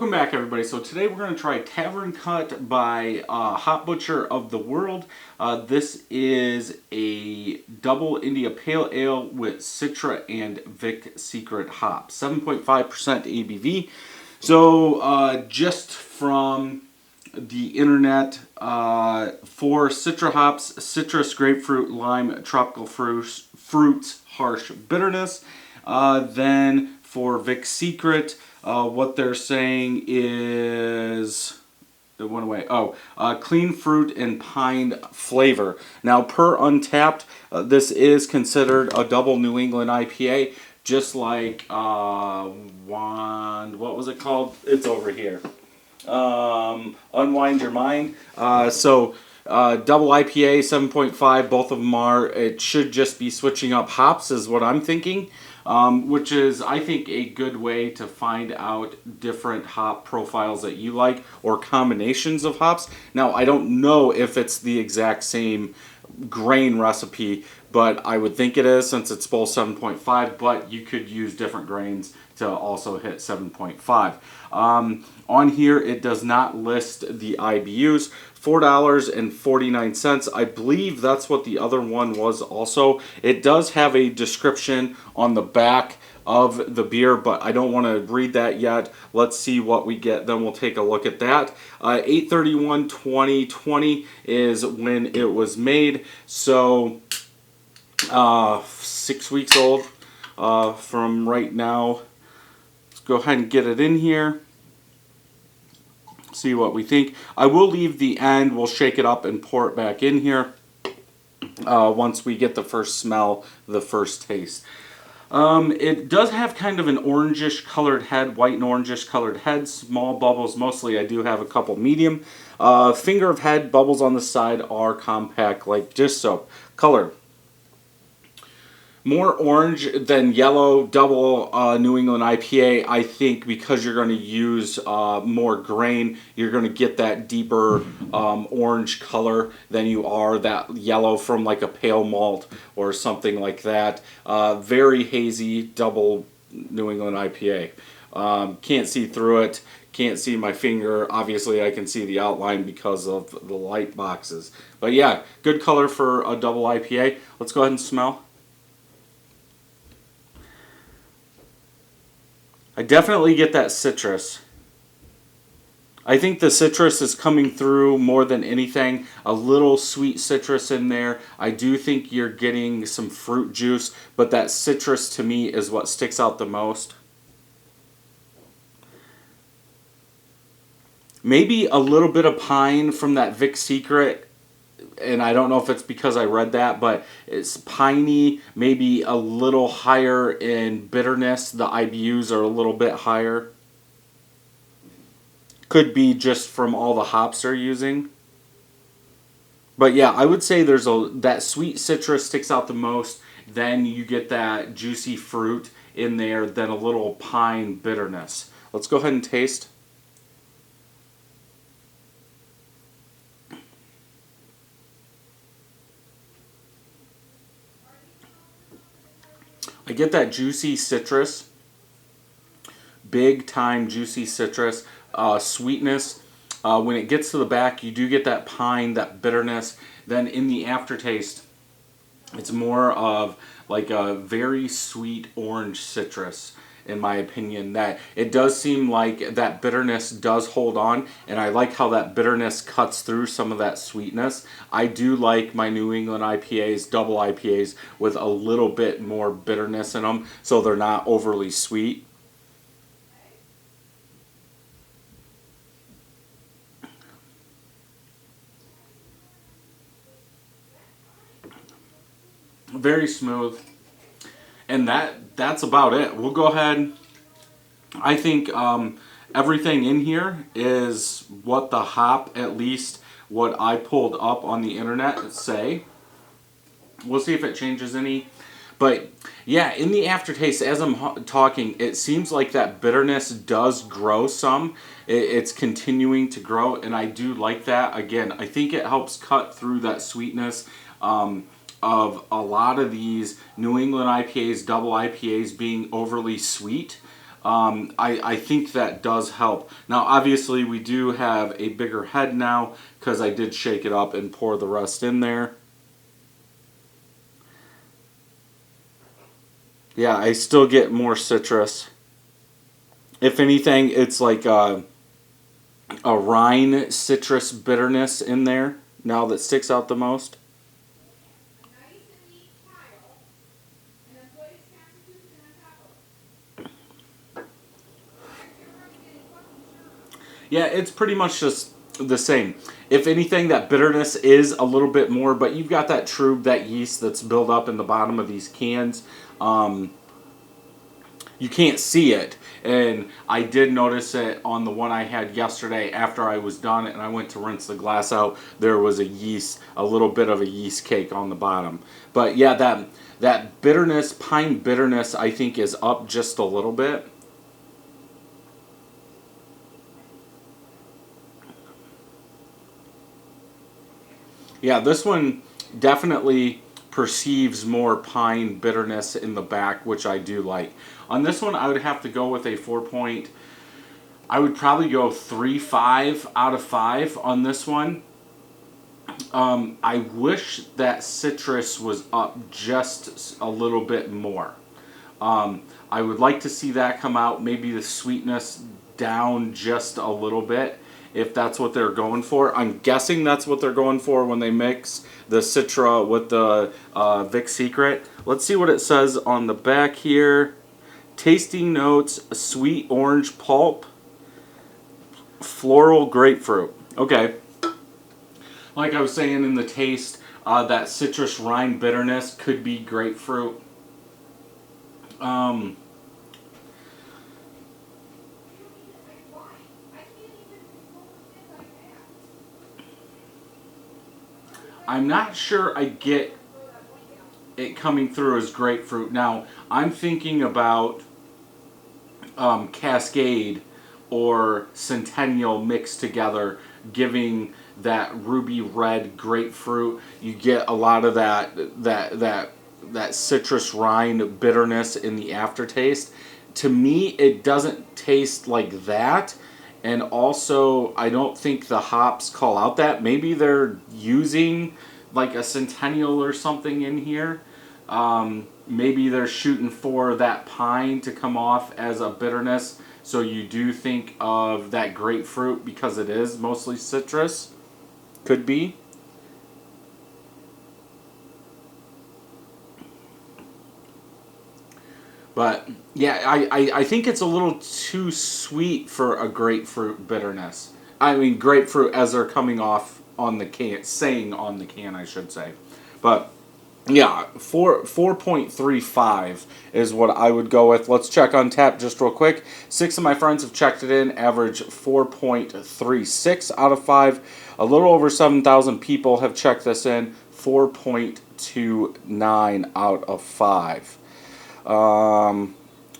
Welcome back, everybody. So today we're going to try Tavern Cut by Hop Butcher of the World. This is a double India Pale Ale with Citra and Vic Secret hops. 7.5% ABV. So just from the internet, for Citra hops, citrus, grapefruit, lime, tropical fruits, harsh bitterness. Then for Vic Secret, what they're saying is, it went away. Clean fruit and pine flavor. Now, per Untapped, this is considered a double New England IPA, just like what was it called? It's over here. Unwind Your Mind. Double IPA, 7.5, both of them are. It should just be switching up hops is what I'm thinking, which is, I think, a good way to find out different hop profiles that you like or combinations of hops. Now, I don't know if it's the exact same grain recipe, but I would think it is since it's both 7.5, but you could use different grains to also hit 7.5. On here, it does not list the IBUs. $4.49. I believe that's what the other one was also. It does have a description on the back of the beer, but I don't want to read that yet. Let's see what we get, then we'll take a look at that. 8/31/2020 is when it was made, so 6 weeks old from right now. Let's go ahead and get it in here. See what we think. I will leave the end. We'll shake it up and pour it back in here once we get the first smell, the first taste. It does have kind of an orangish colored head, white and orangish colored head, small bubbles mostly. I do have a couple medium. Finger of head, bubbles on the side are compact like dish soap. Color. More orange than yellow, double New England IPA. I think because you're going to use more grain, you're going to get that deeper orange color than you are that yellow from like a pale malt or something like that. Very hazy, double New England IPA. Can't see through it. Can't see my finger. Obviously, I can see the outline because of the light boxes. But yeah, good color for a double IPA. Let's go ahead and smell. I definitely get that citrus. I think the citrus is coming through more than anything. A little sweet citrus in there. I do think you're getting some fruit juice, but that citrus to me is what sticks out the most. Maybe a little bit of pine from that Vic Secret. And I don't know if it's because I read that, but it's piney, maybe a little higher in bitterness. The IBUs are a little bit higher. Could be just from all the hops they're using. But yeah, I would say there's that sweet citrus sticks out the most. Then you get that juicy fruit in there, then a little pine bitterness. Let's go ahead and taste. I get that juicy citrus, big time juicy citrus, sweetness. When it gets to the back, you do get that pine, that bitterness. Then in the aftertaste, it's more of like a very sweet orange citrus, in my opinion. That it does seem like that bitterness does hold on, and I like how that bitterness cuts through some of that sweetness. I do like my New England IPAs, double IPAs, with a little bit more bitterness in them, so they're not overly sweet. Very smooth. And that's about it. We'll go ahead. I think everything in here is what the hop, at least what I pulled up on the internet, say. We'll see if it changes any. But yeah, in the aftertaste, as I'm talking, it seems like that bitterness does grow some. It's continuing to grow, and I do like that. Again, I think it helps cut through that sweetness of a lot of these New England IPAs, double IPAs being overly sweet. I think that does help. Now, obviously, we do have a bigger head now because I did shake it up and pour the rest in there. Yeah, I still get more citrus. If anything, it's like a rind citrus bitterness in there now that sticks out the most. Yeah, it's pretty much just the same. If anything, that bitterness is a little bit more, but you've got that trub, that yeast that's built up in the bottom of these cans. You can't see it, and I did notice it on the one I had yesterday after I was done and I went to rinse the glass out. There was a little bit of a yeast cake on the bottom. But yeah, that bitterness, pine bitterness, I think is up just a little bit. Yeah, this one definitely perceives more pine bitterness in the back, which I do like. On this one, I would have to go with a 4 point. I would probably go 3.5 out of 5 on this one. I wish that citrus was up just a little bit more. I would like to see that come out, maybe the sweetness down just a little bit, if that's what they're going for. I'm guessing that's what they're going for when they mix the Citra with the Vic Secret. Let's see what it says on the back here. Tasting notes, sweet orange pulp, floral grapefruit. Okay. Like I was saying in the taste, that citrus rind bitterness could be grapefruit. Um, I'm not sure I get it coming through as grapefruit. Now, I'm thinking about Cascade or Centennial mixed together, giving that ruby red grapefruit. You get a lot of that citrus rind bitterness in the aftertaste. To me, it doesn't taste like that. And also, I don't think the hops call out that. Maybe they're using like a Centennial or something in here. Maybe they're shooting for that pine to come off as a bitterness. So you do think of that grapefruit because it is mostly citrus. Could be. But yeah, I think it's a little too sweet for a grapefruit bitterness. I mean, grapefruit as they're coming off on the can, saying on the can, I should say. But yeah, 4.35 is what I would go with. Let's check on tap just real quick. 6 of my friends have checked it in, average 4.36 out of 5. A little over 7,000 people have checked this in, 4.29 out of 5.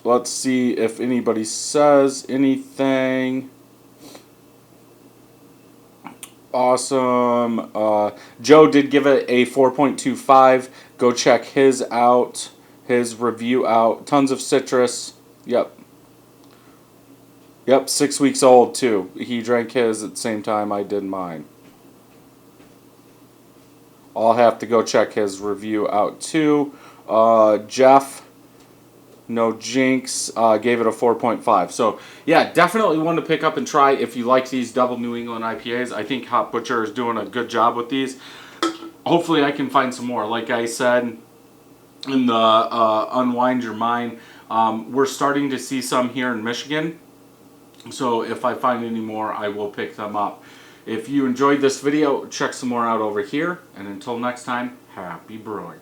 Let's see if anybody says anything. Awesome. Joe did give it a 4.25. Go check his out, his review out. Tons of citrus. Yep. Yep, 6 weeks old too. He drank his at the same time I did mine. I'll have to go check his review out too. Jeff, no jinx, gave it a 4.5. So, yeah, definitely one to pick up and try if you like these double New England IPAs. I think Hop Butcher is doing a good job with these. Hopefully I can find some more. Like I said in the Unwind Your Mind, we're starting to see some here in Michigan. So if I find any more, I will pick them up. If you enjoyed this video, check some more out over here. And until next time, happy brewing.